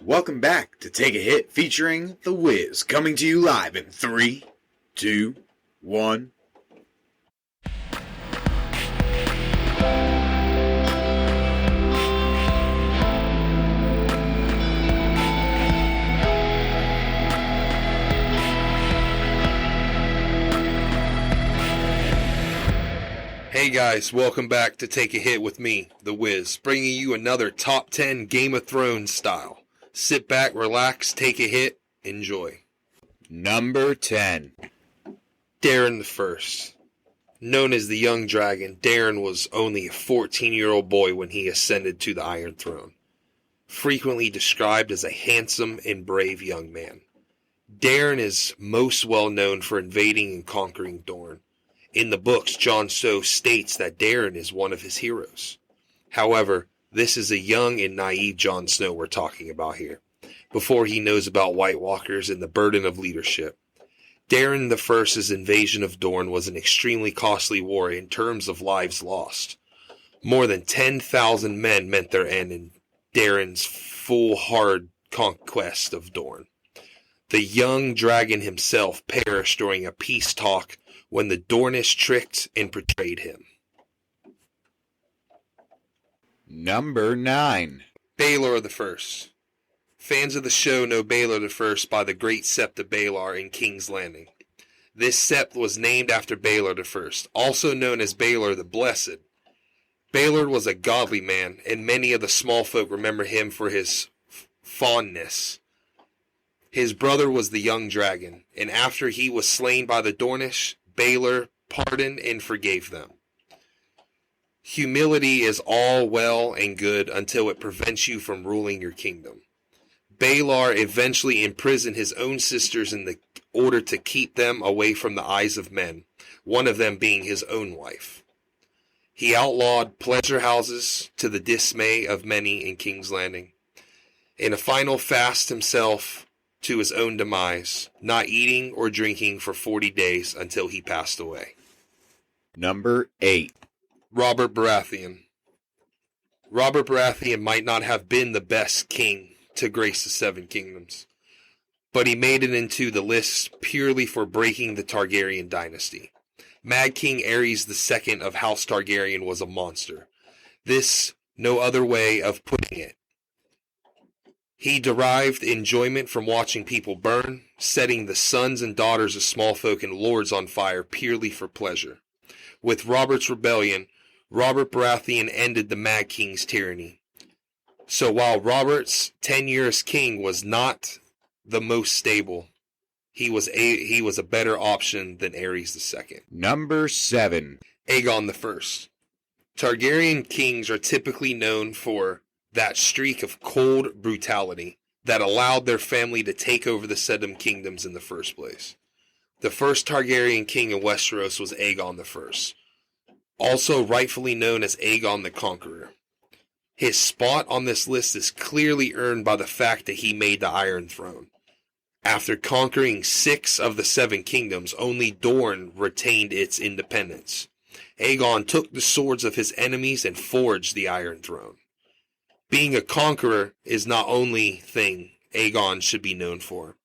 Welcome back to Take a Hit featuring The Wiz, coming to you live in 3, 2, 1. Hey guys, welcome back to Take a Hit with me, The Wiz, bringing you another top 10 Game of Thrones style. Sit back, relax, take a hit, enjoy. Number 10. Daeron the First. Known as the Young Dragon, Daeron was only a 14-year-old boy when he ascended to the Iron Throne. Frequently described as a handsome and brave young man, Daeron is most well known for invading and conquering Dorne. In the books, Jon Snow states that Daeron is one of his heroes. However, this is a young and naive Jon Snow we're talking about here, before he knows about White Walkers and the burden of leadership. Daeron the First's invasion of Dorne was an extremely costly war in terms of lives lost. More than 10,000 men met their end in Daeron's foolhardy conquest of Dorne. The young dragon himself perished during a peace talk when the Dornish tricked and betrayed him. Number 9. Baelor the First. Fans of the show know Baelor the First by the Great Sept of Baelor in King's Landing. This sept was named after Baelor the First, also known as Baelor the Blessed. Baelor was a godly man, and many of the small folk remember him for his fondness. His brother was the young dragon, and after he was slain by the Dornish, Baelor pardoned and forgave them. Humility is all well and good until it prevents you from ruling your kingdom. Baelor eventually imprisoned his own sisters in order to keep them away from the eyes of men, one of them being his own wife. He outlawed pleasure houses to the dismay of many in King's Landing. In a final fast himself to his own demise, not eating or drinking for 40 days until he passed away. Number 8. Robert Baratheon. Robert Baratheon might not have been the best king to grace the Seven Kingdoms, but he made it into the list purely for breaking the Targaryen dynasty. Mad King Aerys II of House Targaryen was a monster. This, no other way of putting it. He derived enjoyment from watching people burn, setting the sons and daughters of small folk and lords on fire purely for pleasure. With Robert's rebellion, Robert Baratheon ended the Mad King's tyranny. So while Robert's tenure as king was not the most stable, he was a better option than Aerys II. Number 7. Aegon I. Targaryen kings are typically known for that streak of cold brutality that allowed their family to take over the Seven Kingdoms in the first place. The first Targaryen king in Westeros was Aegon I, also rightfully known as Aegon the Conqueror. His spot on this list is clearly earned by the fact that he made the Iron Throne. After conquering 6 of the 7 kingdoms, only Dorne retained its independence. Aegon took the swords of his enemies and forged the Iron Throne. Being a conqueror is not only thing Aegon should be known for.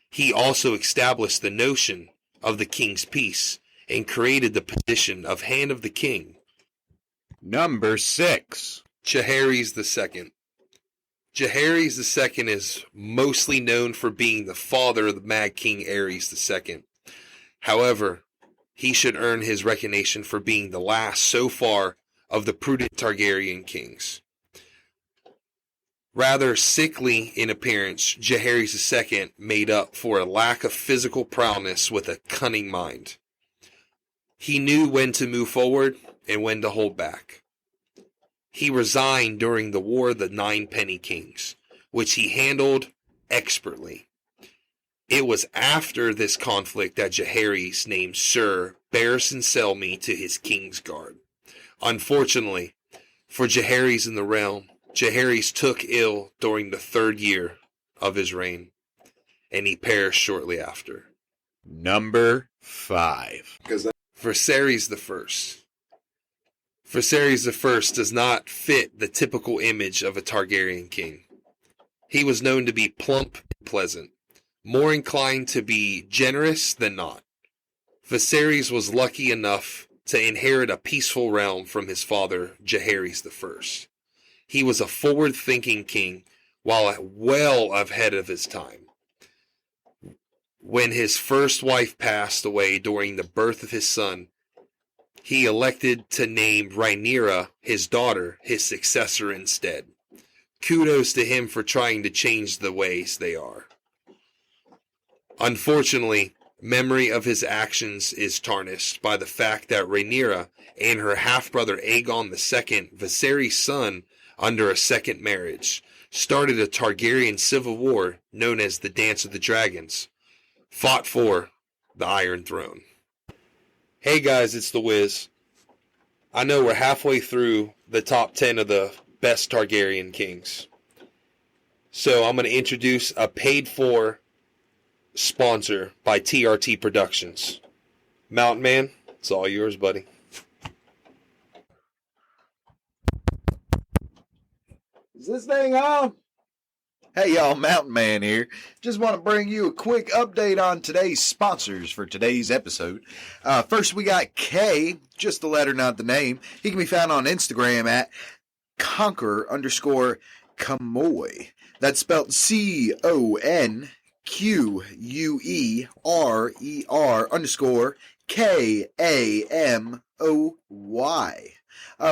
He also established the notion of the King's Peace and created the position of Hand of the King. Number 6. Jaehaerys II. Jaehaerys II is mostly known for being the father of the Mad King Aerys II. However, he should earn his recognition for being the last so far of the prudent Targaryen kings. Rather sickly in appearance, Jaehaerys II made up for a lack of physical prowess with a cunning mind. He knew when to move forward and when to hold back. He resigned during the War of the Nine Penny Kings, which he handled expertly. It was after this conflict that Jaehaerys named Sir Barristan Selmy to his King's Guard. Unfortunately, for Jaehaerys in the realm, Jaehaerys took ill during the 3rd year of his reign, and he perished shortly after. Number 5. Viserys I. Viserys I does not fit the typical image of a Targaryen king. He was known to be plump and pleasant, more inclined to be generous than not. Viserys was lucky enough to inherit a peaceful realm from his father, Jaehaerys I. He was a forward-thinking king, while well ahead of his time. When his first wife passed away during the birth of his son, he elected to name Rhaenyra, his daughter, his successor instead. Kudos to him for trying to change the ways they are. Unfortunately, memory of his actions is tarnished by the fact that Rhaenyra and her half-brother Aegon II, Viserys' son, under a second marriage, started a Targaryen civil war known as the Dance of the Dragons, fought for the Iron Throne. Hey guys, it's The Wiz. I know we're halfway through the top 10 of the best Targaryen kings. So I'm going to introduce a paid-for sponsor by TRT Productions. Mountain Man, it's all yours, buddy. Is this thing on? Hey y'all, Mountain Man here. Just want to bring you a quick update on today's sponsors for today's episode. First we got K, just the letter, not the name. He can be found on Instagram at conquer_Kamuer. That's spelled CONQUER_KAMOY.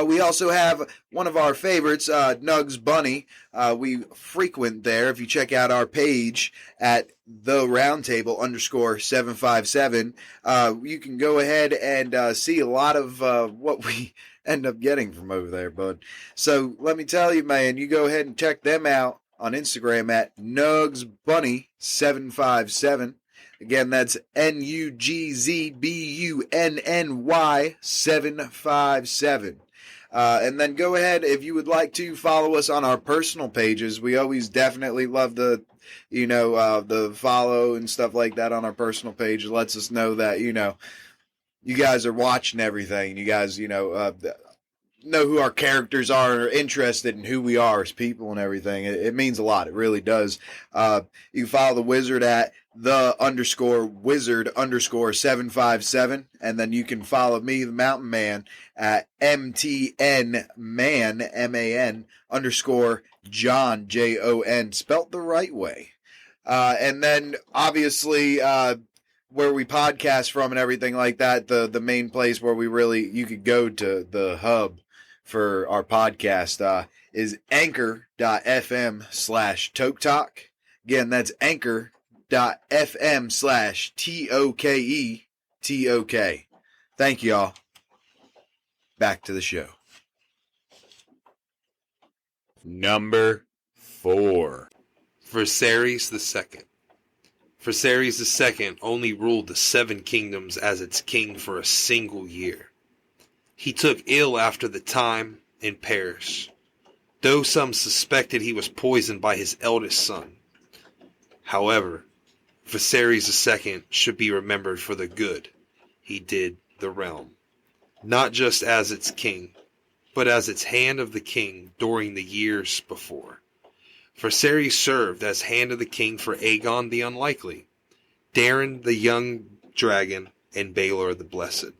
We also have one of our favorites, Nugs Bunny. We frequent there. If you check out our page at theroundtable_757, you can go ahead and see a lot of what we end up getting from over there, bud. So let me tell you, man, you go ahead and check them out on Instagram at NugsBunny757. Again, that's NUGZBUNNY 757. And then go ahead, if you would like to follow us on our personal pages. We always definitely love the follow and stuff like that on our personal page. It lets us know that, you guys are watching everything. You guys, know who our characters are interested in who we are as people and everything. It means a lot. It really does. You can follow the wizard at the_wizard_757. And then you can follow me, the Mountain Man, at MTNMan, MAN, _John, JON, spelt the right way. And then obviously, where we podcast from and everything like that, the main place where you could go to the hub for our podcast, is anchor.fm/Toke Again, that's anchor.fm/TOKETOK. Thank y'all. Back to the show. Number 4. Viserys II. Viserys II only ruled the Seven Kingdoms as its king for a single year. He took ill after the time and perished, though some suspected he was poisoned by his eldest son. However, Viserys II should be remembered for the good he did the realm, not just as its king, but as its hand of the king during the years before. Viserys served as hand of the king for Aegon the Unlikely, Daeron the Young Dragon, and Baelor the Blessed.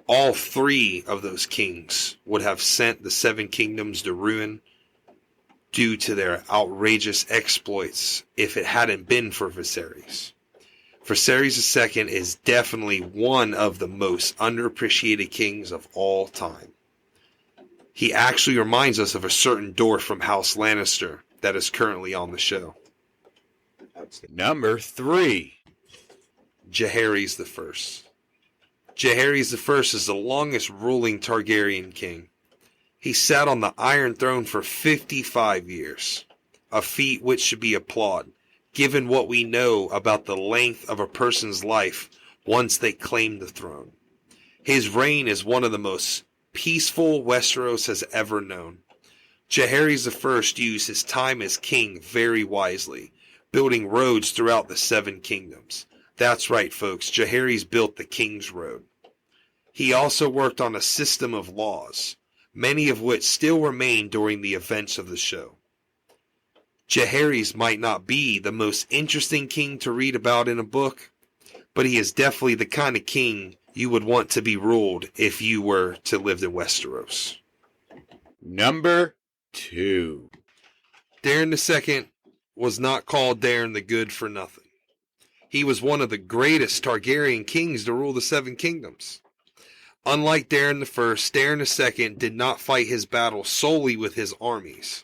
All 3 of those kings would have sent the Seven Kingdoms to ruin due to their outrageous exploits if it hadn't been for Viserys. Viserys II is definitely one of the most underappreciated kings of all time. He actually reminds us of a certain dwarf from House Lannister that is currently on the show. Number 3. Jaehaerys I. Jaehaerys I is the longest ruling Targaryen king. He sat on the Iron Throne for 55 years, a feat which should be applauded, given what we know about the length of a person's life once they claim the throne. His reign is one of the most peaceful Westeros has ever known. Jaehaerys I used his time as king very wisely, building roads throughout the Seven Kingdoms. That's right, folks, Jaehaerys built the King's Road. He also worked on a system of laws, many of which still remain during the events of the show. Jaehaerys might not be the most interesting king to read about in a book, but he is definitely the kind of king you would want to be ruled if you were to live in Westeros. Number 2. Daeron II was not called Daeron the Good for nothing. He was one of the greatest Targaryen kings to rule the Seven Kingdoms. Unlike Daeron I, Daeron II did not fight his battles solely with his armies.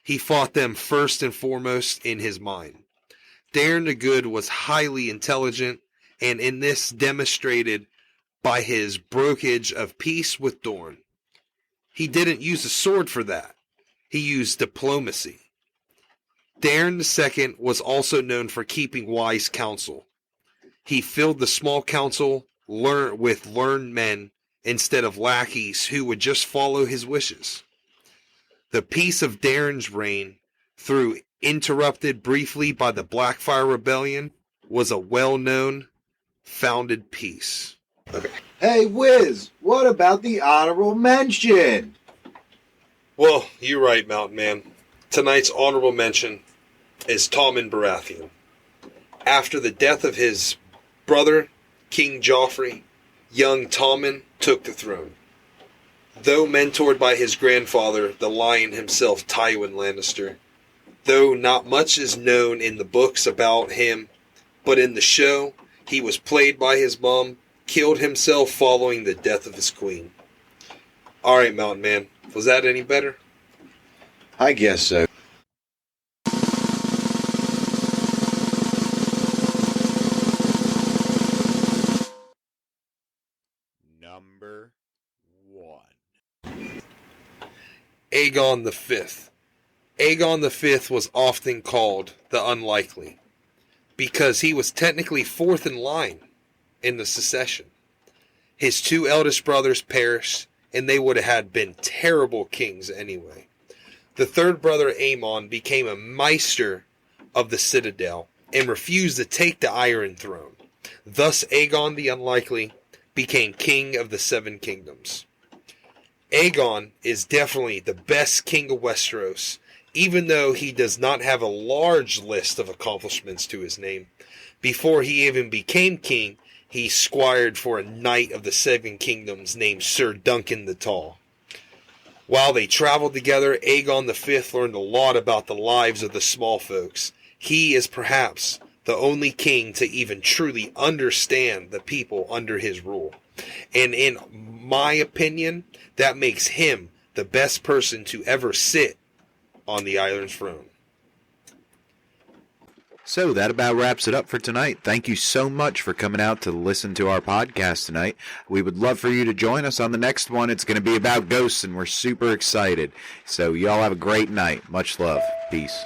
He fought them first and foremost in his mind. Daeron the Good was highly intelligent, and in this demonstrated by his brokage of peace with Dorne. He didn't use a sword for that. He used diplomacy. Daeron II was also known for keeping wise counsel. He filled the small council with learned men instead of lackeys who would just follow his wishes. The peace of Daeron's reign, though interrupted briefly by the Blackfyre Rebellion, was a well-known, founded peace. Okay. Hey, Wiz, what about the honorable mention? Well, you're right, Mountain Man. Tonight's honorable mention is Tommen Baratheon. After the death of his brother, King Joffrey, young Tommen took the throne. Though mentored by his grandfather, the Lion himself, Tywin Lannister, though not much is known in the books about him, but in the show, he was played by his mom, killed himself following the death of his queen. Alright, Mountain Man, was that any better? I guess so. Number 1. Aegon V. Aegon V was often called the Unlikely, because he was technically fourth in line in the succession. His 2 eldest brothers perished, and they would have been terrible kings anyway. The third brother, Aemon, became a Maester of the Citadel and refused to take the Iron Throne. Thus, Aegon the Unlikely became king of the Seven Kingdoms. Aegon is definitely the best king of Westeros, even though he does not have a large list of accomplishments to his name. Before he even became king, he squired for a knight of the Seven Kingdoms named Sir Duncan the Tall. While they traveled together, Aegon V learned a lot about the lives of the small folks. He is perhaps the only king to even truly understand the people under his rule. And in my opinion, that makes him the best person to ever sit on the Iron Throne. So that about wraps it up for tonight. Thank you so much for coming out to listen to our podcast tonight. We would love for you to join us on the next one. It's going to be about ghosts, and we're super excited. So y'all have a great night. Much love. Peace.